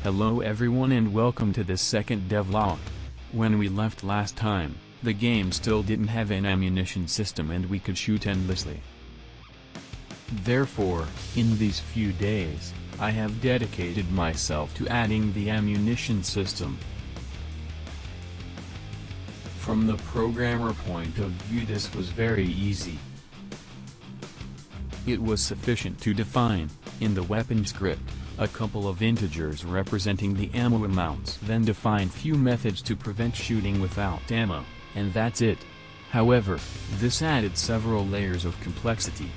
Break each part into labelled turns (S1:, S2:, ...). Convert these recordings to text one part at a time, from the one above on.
S1: Hello everyone and welcome to this second devlog. When we left last time, the game still didn't have an ammunition system and we could shoot endlessly. Therefore, in these few days, I have dedicated myself to adding the ammunition system. From the programmer point of view, this was very easy. It was sufficient to define, in the weapon script, a couple of integers representing the ammo amounts, then define few methods to prevent shooting without ammo, and that's it. However, this added several layers of complexity.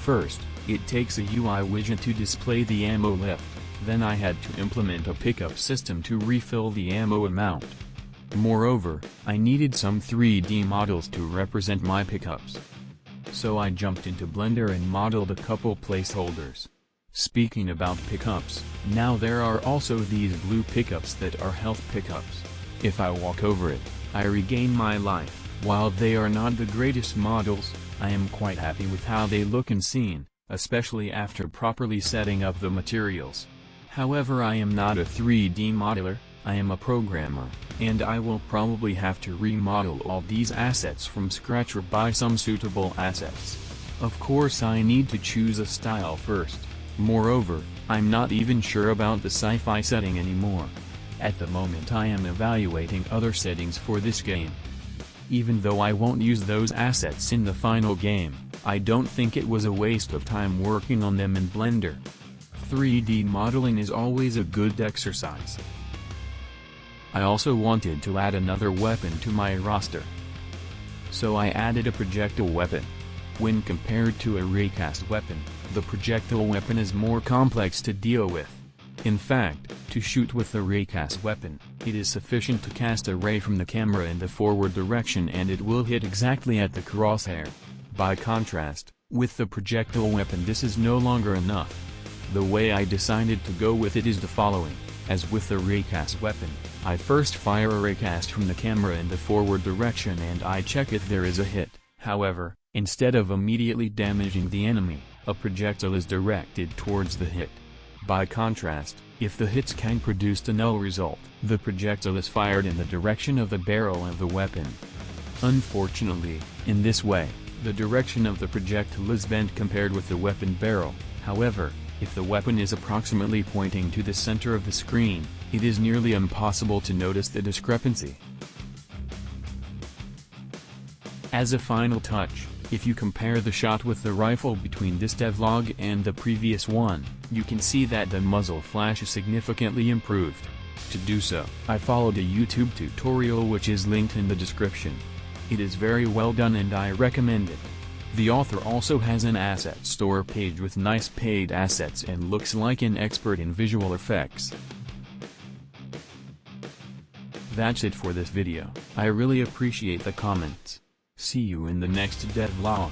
S1: First, it takes a UI widget to display the ammo left, then I had to implement a pickup system to refill the ammo amount. Moreover, I needed some 3D models to represent my pickups. So I jumped into Blender and modeled a couple placeholders. Speaking about pickups, now there are also these blue pickups that are health pickups. If I walk over it, I regain my life. While they are not the greatest models, I am quite happy with how they look and seen, especially after properly setting up the materials. However, I am not a 3D modeler, I am a programmer, and I will probably have to remodel all these assets from scratch or buy some suitable assets. Of course, I need to choose a style first. Moreover, I'm not even sure about the sci-fi setting anymore. At the moment I am evaluating other settings for this game. Even though I won't use those assets in the final game, I don't think it was a waste of time working on them in Blender. 3D modeling is always a good exercise. I also wanted to add another weapon to my roster. So I added a projectile weapon. When compared to a raycast weapon, the projectile weapon is more complex to deal with. In fact, to shoot with the raycast weapon, it is sufficient to cast a ray from the camera in the forward direction and it will hit exactly at the crosshair. By contrast, with the projectile weapon this is no longer enough. The way I decided to go with it is the following. As with the raycast weapon, I first fire a raycast from the camera in the forward direction and I check if there is a hit. However, instead of immediately damaging the enemy, a projectile is directed towards the hit. By contrast, if the hits can produce a null result, the projectile is fired in the direction of the barrel of the weapon. Unfortunately, in this way, the direction of the projectile is bent compared with the weapon barrel. However, if the weapon is approximately pointing to the center of the screen, it is nearly impossible to notice the discrepancy. As a final touch, if you compare the shot with the rifle between this devlog and the previous one, you can see that the muzzle flash is significantly improved. To do so, I followed a YouTube tutorial which is linked in the description. It is very well done and I recommend it. The author also has an asset store page with nice paid assets and looks like an expert in visual effects. That's it for this video. I really appreciate the comments. See you in the next devlog.